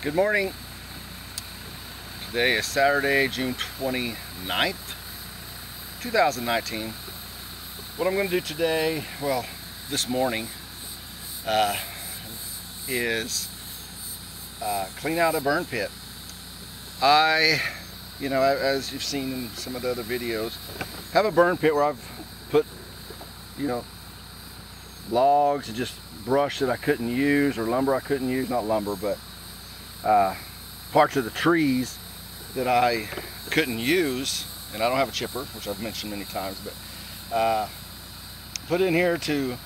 Good morning. Today is Saturday, June 29th, 2019. What I'm going to do today, well, this morning, is clean out a burn pit. As you've seen in some of the other videos, have a burn pit where I've put, logs and just brush that I couldn't use, or lumber I couldn't use, not lumber, but parts of the trees that I couldn't use, and I don't have a chipper, which I've mentioned many times, but put in here to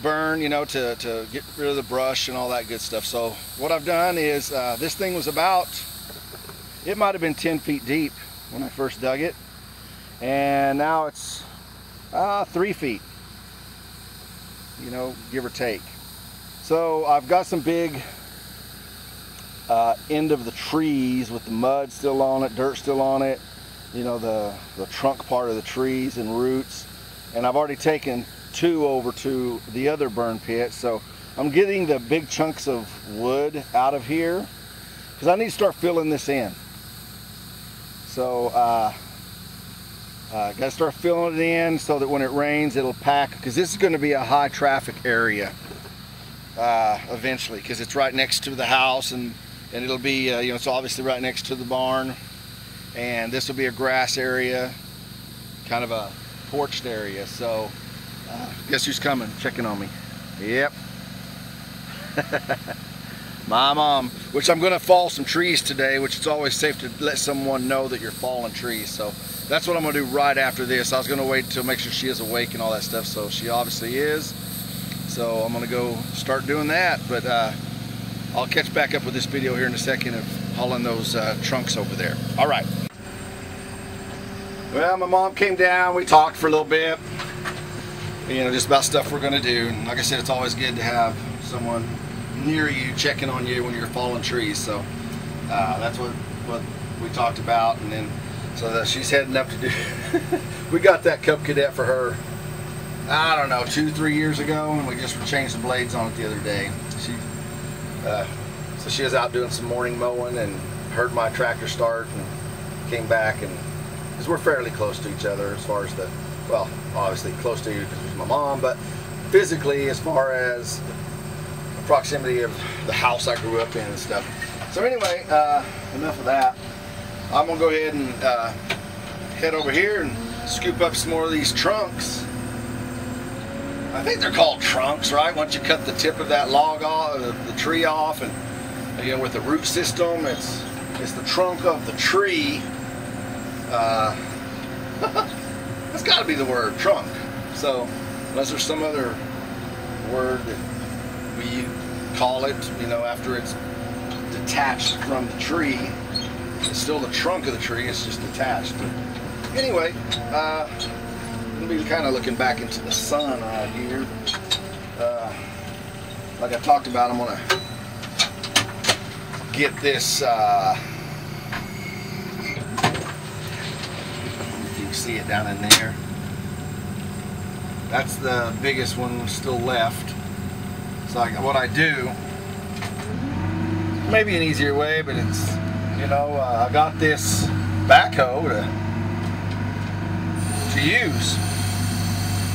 burn, to get rid of the brush and all that good stuff. So what I've done is, this thing was it might have been 10 feet deep when I first dug it, and now it's 3 feet, give or take. So I've got some big end of the trees with the mud still on it, dirt still on it, the trunk part of the trees and roots, and I've already taken 2 over to the other burn pit. So I'm getting the big chunks of wood out of here because I need to start filling this in. So got to start filling it in so that when it rains it'll pack, because this is going to be a high traffic area eventually, because it's right next to the house, and it'll be it's obviously right next to the barn, and this will be a grass area, kind of a porched area. So guess who's coming, checking on me? Yep. My mom, which I'm going to fall some trees today, which it's always safe to let someone know that you're falling trees. So that's what I'm going to do right after this. I was going to wait until make sure she is awake and all that stuff, so she obviously is. So I'm going to go start doing that, but I'll catch back up with this video here in a second of hauling those trunks over there. All right. Well, my mom came down. We talked for a little bit, just about stuff we're going to do. And like I said, it's always good to have someone near you checking on you when you're falling trees. So that's what we talked about, and then so she's heading up to do. We got that Cub Cadet for her, I don't know, 2-3 years ago, and we just changed the blades on it the other day. So she was out doing some morning mowing and heard my tractor start and came back, and because we're fairly close to each other as far as well, obviously close to you because she's my mom, but physically as far as the proximity of the house I grew up in and stuff. So anyway, enough of that. I'm gonna go ahead and head over here and scoop up some more of these trunks. I think they're called trunks, right? Once you cut the tip of that log off, the tree off, and with the root system, it's the trunk of the tree. That's got to be the word, trunk. So unless there's some other word that we call it, after it's detached from the tree, it's still the trunk of the tree, it's just detached. But anyway, I'm going to be kind of looking back into the sun right here. Like I talked about, I'm going to get this, if you can see it down in there. That's the biggest one still left. So what I do, maybe an easier way, but it's, I got this backhoe to use.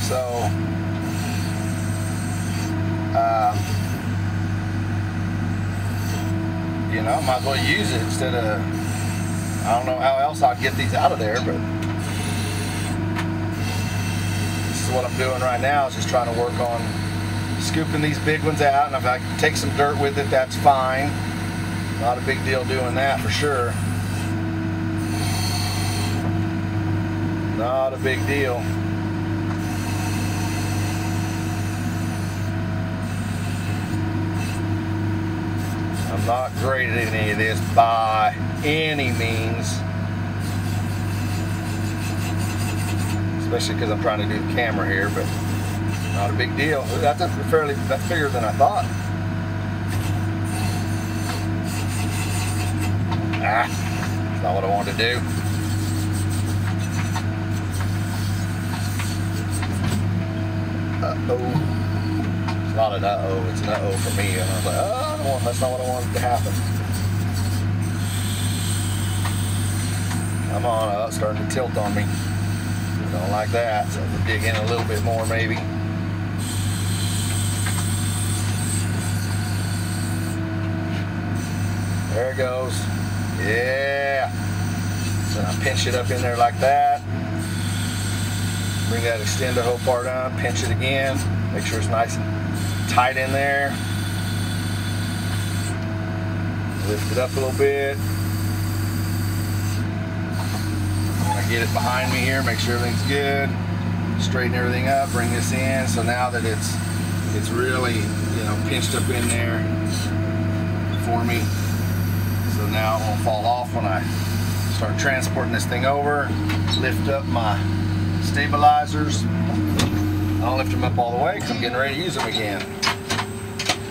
So might as well use it instead of, I don't know how else I'd get these out of there, but this is what I'm doing right now, is just trying to work on scooping these big ones out, and if I can take some dirt with it, that's fine. Not a big deal doing that for sure. Not a big deal. I'm not great at any of this by any means, especially because I'm trying to do the camera here, but not a big deal. That's bigger than I thought. That's not what I wanted to do. Uh-oh. not an uh-oh, it's an uh-oh for me. And I was like, oh, that's not what I wanted to happen. Come on, it's starting to tilt on me. Don't like that, so we'll dig in a little bit more maybe. There it goes. Yeah. So I pinch it up in there like that. Bring that extender hoe part down, pinch it again. Make sure it's nice and tight in there. Lift it up a little bit. Get it behind me here, make sure everything's good. Straighten everything up, bring this in. So now that it's really, you know, pinched up in there for me. So now it won't fall off when I start transporting this thing over. Lift up my stabilizers. I don't lift them up all the way because I'm getting ready to use them again.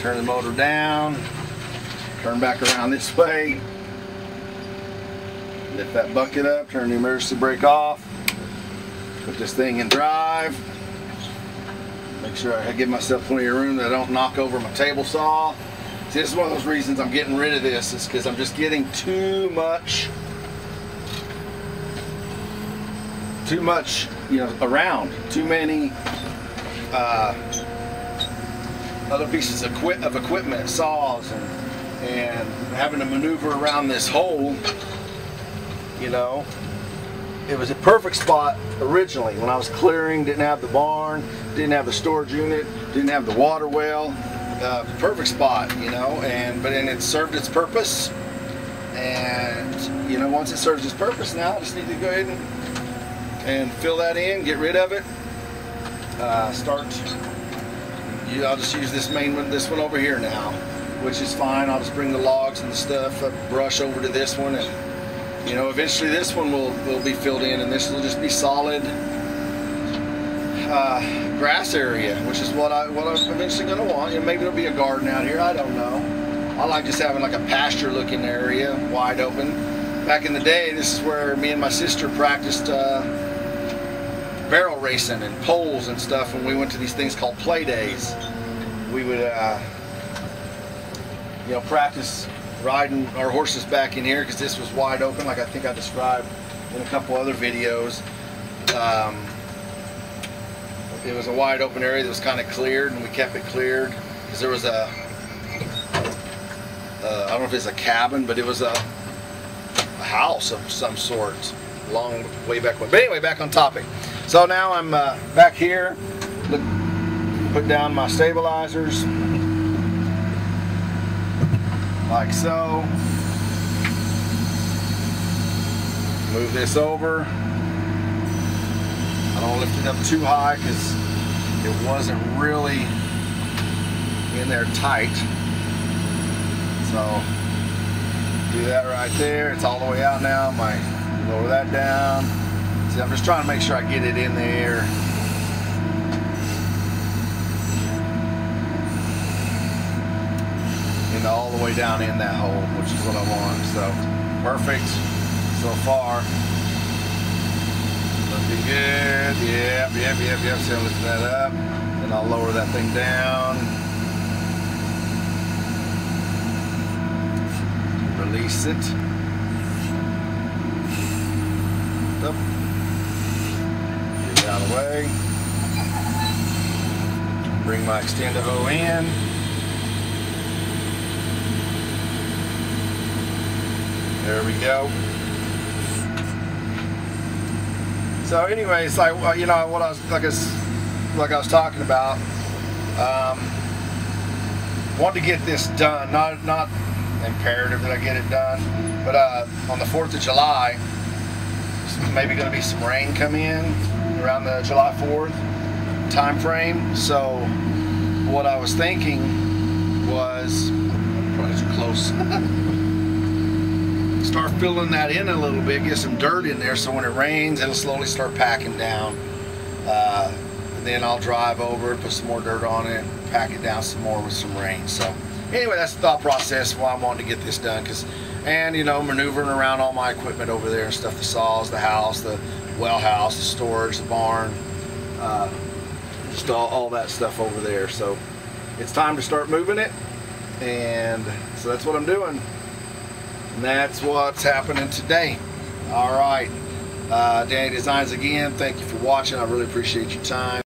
Turn the motor down, turn back around this way. Lift that bucket up, turn the emergency brake off, put this thing in drive, make sure I give myself plenty of room that I don't knock over my table saw. See, this is one of those reasons I'm getting rid of this, is because I'm just getting too much, you know, around. Too many other pieces of equipment, saws, and having to maneuver around this hole. You know, it was a perfect spot originally when I was clearing. Didn't have the barn, didn't have the storage unit, didn't have the water well. Perfect spot, you know, but then it served its purpose. And you know, once it serves its purpose, now I just need to go ahead and fill that in, get rid of it. I'll just use this one over here now, which is fine. I'll just bring the logs and the stuff, brush over to this one, and you know, eventually this one will be filled in, and this will just be solid grass area, which is what I'm eventually going to want. You know, maybe there'll be a garden out here. I don't know. I like just having like a pasture-looking area, wide open. Back in the day, this is where me and my sister practiced barrel racing and poles and stuff. When we went to these things called play days, we would, you know, practice riding our horses back in here because this was wide open, like I think I described in a couple other videos. It was a wide open area that was kind of cleared, and we kept it cleared because there was I don't know if it's a cabin, but it was a house of some sort long way back when. But anyway, back on topic. So now I'm back here. Put down my stabilizers like so. Move this over. I don't lift it up too high because it wasn't really in there tight. So do that right there. It's all the way out now. Might lower that down. See, I'm just trying to make sure I get it in there. All the way down in that hole, which is what I want. So perfect so far. Looking good. Yep. So I'll lift that up, then I'll lower that thing down. Release it. Up. Get it out of the way. Bring my extender hoe in. There we go. So anyway, it's like, you know, what I was like I was talking about. Want to get this done. Not imperative that I get it done, but on the 4th of July, maybe going to be some rain come in around the July 4th time frame. So what I was thinking was, probably too close. Start filling that in a little bit, get some dirt in there, so when it rains, it'll slowly start packing down. And then I'll drive over, put some more dirt on it, pack it down some more with some rain. So anyway, that's the thought process why I'm wanting to get this done. And you know, maneuvering around all my equipment over there and stuff, the saws, the house, the well house, the storage, the barn, just all that stuff over there. So it's time to start moving it. And so that's what I'm doing. And that's what's happening today. All right. Danny Designs again, thank you for watching. I really appreciate your time.